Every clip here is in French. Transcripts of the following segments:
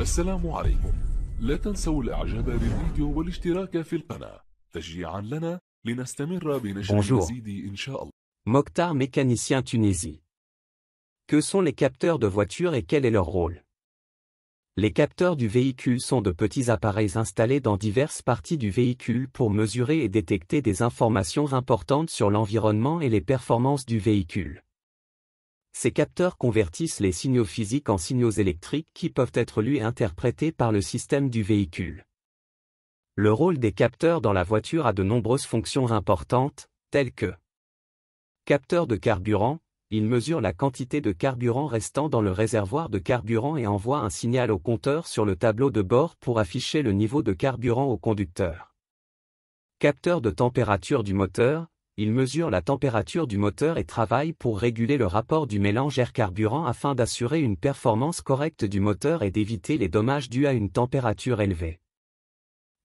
السلام عليكم. لا تنسوا الإعجاب بالفيديو والاشتراك في القناة تشجيعا لنا لنستمر بنشر المزيد إن شاء الله. Mokhtar, mécanicien Tunisie. Que sont les capteurs de voiture et quel est leur rôle? Les capteurs du véhicule sont de petits appareils installés dans diverses parties du véhicule pour mesurer et détecter des informations importantes sur l'environnement et les performances du véhicule. Ces capteurs convertissent les signaux physiques en signaux électriques qui peuvent être lus et interprétés par le système du véhicule. Le rôle des capteurs dans la voiture a de nombreuses fonctions importantes, telles que capteur de carburant, il mesure la quantité de carburant restant dans le réservoir de carburant et envoie un signal au compteur sur le tableau de bord pour afficher le niveau de carburant au conducteur. Capteur de température du moteur, il mesure la température du moteur et travaille pour réguler le rapport du mélange air-carburant afin d'assurer une performance correcte du moteur et d'éviter les dommages dus à une température élevée.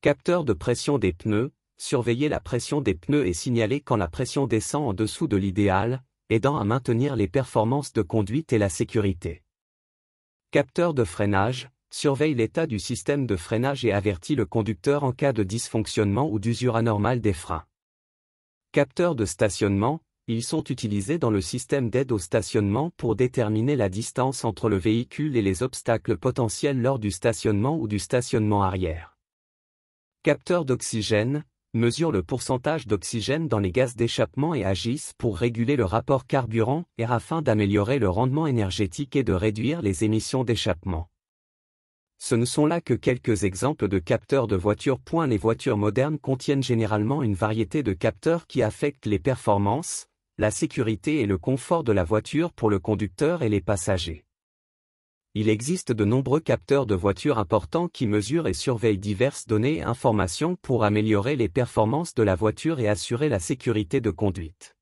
Capteur de pression des pneus, surveiller la pression des pneus et signaler quand la pression descend en dessous de l'idéal, aidant à maintenir les performances de conduite et la sécurité. Capteur de freinage, surveille l'état du système de freinage et avertit le conducteur en cas de dysfonctionnement ou d'usure anormale des freins. Capteurs de stationnement, ils sont utilisés dans le système d'aide au stationnement pour déterminer la distance entre le véhicule et les obstacles potentiels lors du stationnement ou du stationnement arrière. Capteurs d'oxygène, mesurent le pourcentage d'oxygène dans les gaz d'échappement et agissent pour réguler le rapport carburant-air afin d'améliorer le rendement énergétique et de réduire les émissions d'échappement. Ce ne sont là que quelques exemples de capteurs de voitures. Les voitures modernes contiennent généralement une variété de capteurs qui affectent les performances, la sécurité et le confort de la voiture pour le conducteur et les passagers. Il existe de nombreux capteurs de voitures importants qui mesurent et surveillent diverses données et informations pour améliorer les performances de la voiture et assurer la sécurité de conduite.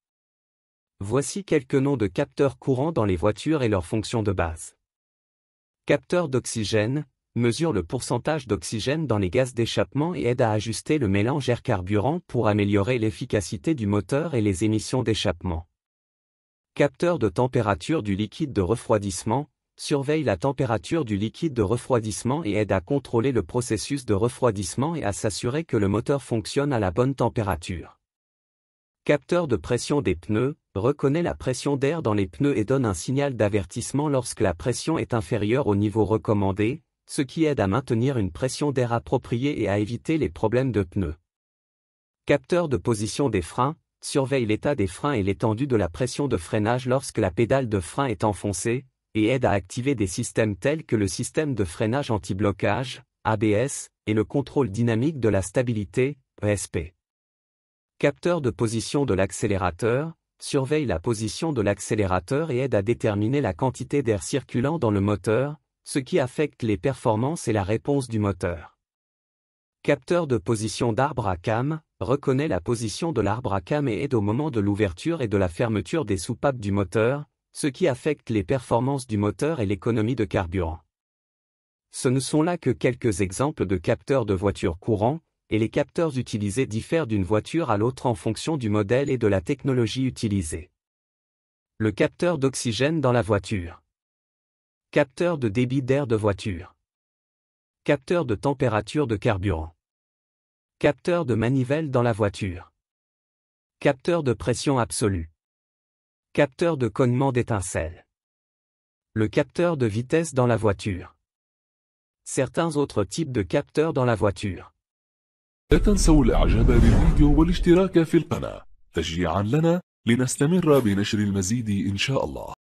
Voici quelques noms de capteurs courants dans les voitures et leurs fonctions de base. Capteur d'oxygène, mesure le pourcentage d'oxygène dans les gaz d'échappement et aide à ajuster le mélange air-carburant pour améliorer l'efficacité du moteur et les émissions d'échappement. Capteur de température du liquide de refroidissement, surveille la température du liquide de refroidissement et aide à contrôler le processus de refroidissement et à s'assurer que le moteur fonctionne à la bonne température. Capteur de pression des pneus, reconnaît la pression d'air dans les pneus et donne un signal d'avertissement lorsque la pression est inférieure au niveau recommandé, ce qui aide à maintenir une pression d'air appropriée et à éviter les problèmes de pneus. Capteur de position des freins, surveille l'état des freins et l'étendue de la pression de freinage lorsque la pédale de frein est enfoncée, et aide à activer des systèmes tels que le système de freinage anti-blocage, ABS, et le contrôle dynamique de la stabilité, ESP. Capteur de position de l'accélérateur, surveille la position de l'accélérateur et aide à déterminer la quantité d'air circulant dans le moteur, ce qui affecte les performances et la réponse du moteur. Capteur de position d'arbre à cam, reconnaît la position de l'arbre à cam et aide au moment de l'ouverture et de la fermeture des soupapes du moteur, ce qui affecte les performances du moteur et l'économie de carburant. Ce ne sont là que quelques exemples de capteurs de voitures courants, et les capteurs utilisés diffèrent d'une voiture à l'autre en fonction du modèle et de la technologie utilisée. Le capteur d'oxygène dans la voiture. Capteur de débit d'air de voiture. Capteur de température de carburant. Capteur de manivelle dans la voiture. Capteur de pression absolue. Capteur de cognement d'étincelle. Le capteur de vitesse dans la voiture. Certains autres types de capteurs dans la voiture. لا تنسوا الإعجاب بالفيديو والاشتراك في القناة تشجيعا لنا لنستمر بنشر المزيد إن شاء الله.